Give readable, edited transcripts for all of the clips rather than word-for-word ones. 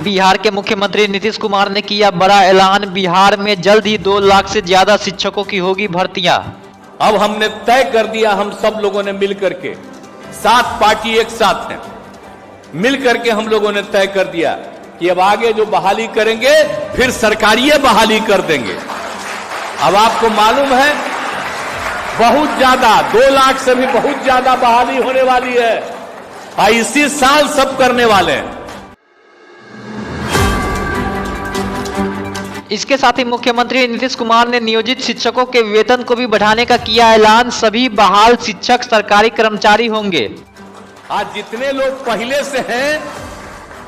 बिहार के मुख्यमंत्री नीतीश कुमार ने किया बड़ा ऐलान। बिहार में जल्द ही 2 लाख से ज्यादा शिक्षकों की होगी भर्तियां। अब हमने तय कर दिया, हम सब लोगों ने मिलकर के, 7 पार्टी एक साथ हैं, मिलकर के हम लोगों ने तय कर दिया कि अब आगे जो बहाली करेंगे फिर सरकारी बहाली कर देंगे। अब आपको मालूम है बहुत ज्यादा 2 लाख से भी बहुत ज्यादा बहाली होने वाली है और इसी साल सब करने वाले हैं। इसके साथ ही मुख्यमंत्री नीतीश कुमार ने नियोजित शिक्षकों के वेतन को भी बढ़ाने का किया ऐलान। सभी बहाल शिक्षक सरकारी कर्मचारी होंगे। आज जितने लोग पहले से हैं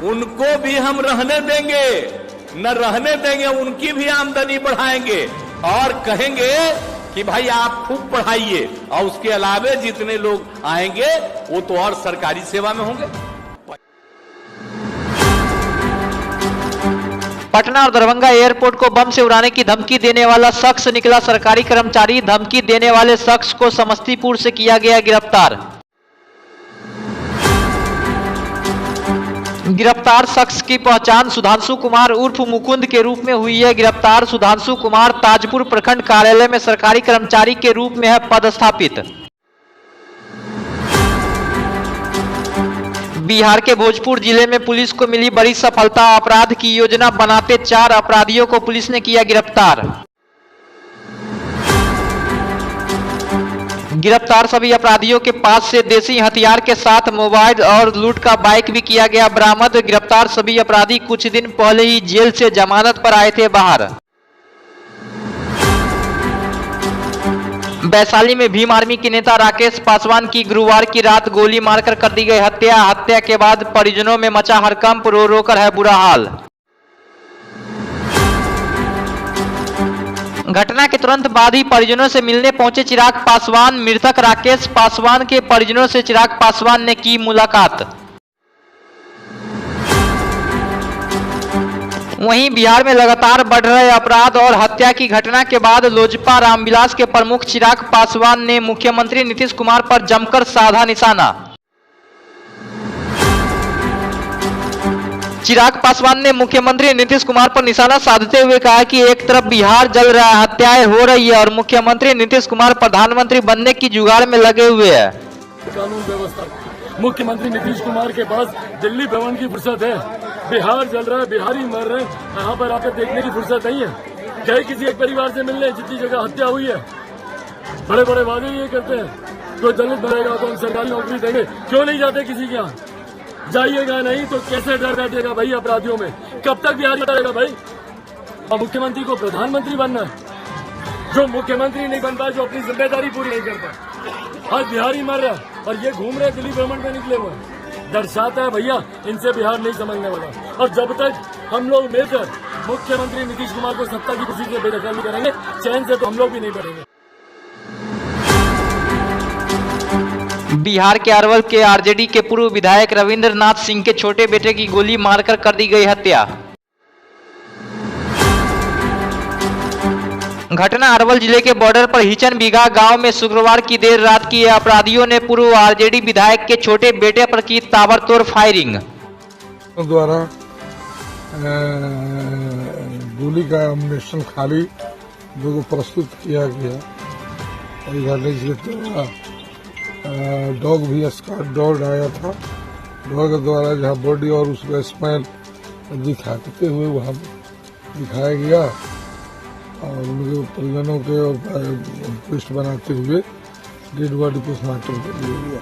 उनको भी हम रहने देंगे, न रहने देंगे, उनकी भी आमदनी बढ़ाएंगे और कहेंगे कि भाई आप खूब पढ़ाइए और उसके अलावे जितने लोग आएंगे वो तो और सरकारी सेवा में होंगे। पटना और दरभंगा एयरपोर्ट को बम से उड़ाने की धमकी देने वाला शख्स निकला सरकारी कर्मचारी। धमकी देने वाले शख्स को समस्तीपुर से किया गया गिरफ्तार। गिरफ्तार शख्स की पहचान सुधांशु कुमार उर्फ मुकुंद के रूप में हुई है। गिरफ्तार सुधांशु कुमार ताजपुर प्रखंड कार्यालय में सरकारी कर्मचारी के रूप में है पदस्थापित। बिहार के भोजपुर जिले में पुलिस को मिली बड़ी सफलता। अपराध की योजना बनाते 4 अपराधियों को पुलिस ने किया गिरफ्तार। गिरफ्तार सभी अपराधियों के पास से देसी हथियार के साथ मोबाइल और लूट का बाइक भी किया गया बरामद। गिरफ्तार सभी अपराधी कुछ दिन पहले ही जेल से जमानत पर आए थे बाहर। वैशाली में भीम आर्मी के नेता राकेश पासवान की गुरुवार की रात गोली मारकर कर दी गई हत्या। हत्या के बाद परिजनों में मचा हड़कंप, रो रो कर है बुरा हाल। घटना के तुरंत बाद ही परिजनों से मिलने पहुंचे चिराग पासवान। मृतक राकेश पासवान के परिजनों से चिराग पासवान ने की मुलाकात। वहीं बिहार में लगातार बढ़ रहे अपराध और हत्या की घटना के बाद लोजपा रामविलास के प्रमुख चिराग पासवान ने मुख्यमंत्री नीतीश कुमार पर जमकर साधा निशाना। चिराग पासवान ने मुख्यमंत्री नीतीश कुमार पर निशाना साधते हुए कहा कि एक तरफ बिहार जल रहा है, हत्याएं हो रही है और मुख्यमंत्री नीतीश कुमार प्रधानमंत्री बनने की जुगाड़ में लगे हुए हैं। कानून व्यवस्था मुख्यमंत्री नीतीश कुमार के पास दिल्ली भवन की फुर्सत है। बिहार जल रहा है, बिहारी मर रहे हैं, यहाँ पर आकर देखने की फुर्सत नहीं है। गए किसी एक परिवार से मिलने, जितनी जगह हत्या हुई है, बड़े बड़े वादे ये करते हैं कोई दलित मरेगा तो हम सरकारी नौकरी देंगे। क्यों नहीं जाते किसी के यहाँ? जाइएगा नहीं तो कैसे डर बैठेगा भाई अपराधियों में? कब तक बिहार चलेगा भाई? और मुख्यमंत्री को प्रधानमंत्री बनना है। जो मुख्यमंत्री नहीं बन पाए, जो अपनी जिम्मेदारी पूरी नहीं करता, आज बिहारी मर रहा है और ये घूम रहे दिल्ली भ्रमण में निकले हुए, दर्शाता है भैया इनसे बिहार नहीं समझने वाला। और जब तक हम लोग मिलकर मुख्यमंत्री नीतीश कुमार को सत्ता की कुर्सी से बेदखल नहीं करेंगे, चैन से तो हम लोग भी नहीं बढ़ेंगे। बिहार के अरवल के आरजेडी के पूर्व विधायक रविंद्रनाथ सिंह के छोटे बेटे की गोली मारकर कर दी गई हत्या। घटना अरवल जिले के बॉर्डर पर हिचन बीघा गांव में शुक्रवार की देर रात की। अपराधियों ने पूर्व आरजेडी विधायक के छोटे बेटे पर की ताबड़तोड़ फायरिंग। द्वारा गोली का एम्युनिशन खाली जो प्रस्तुत किया गया और इधर डॉग भी स्कॉट डॉग आया था। डॉग द्वारा जहां बॉडी और उसका स्मेल दिखाते हुए वहां दिखाया गया और उनके परिजनों के पुष्ट बनाते हुए डेड बॉडी पोस्टमार्टम के लिए गया।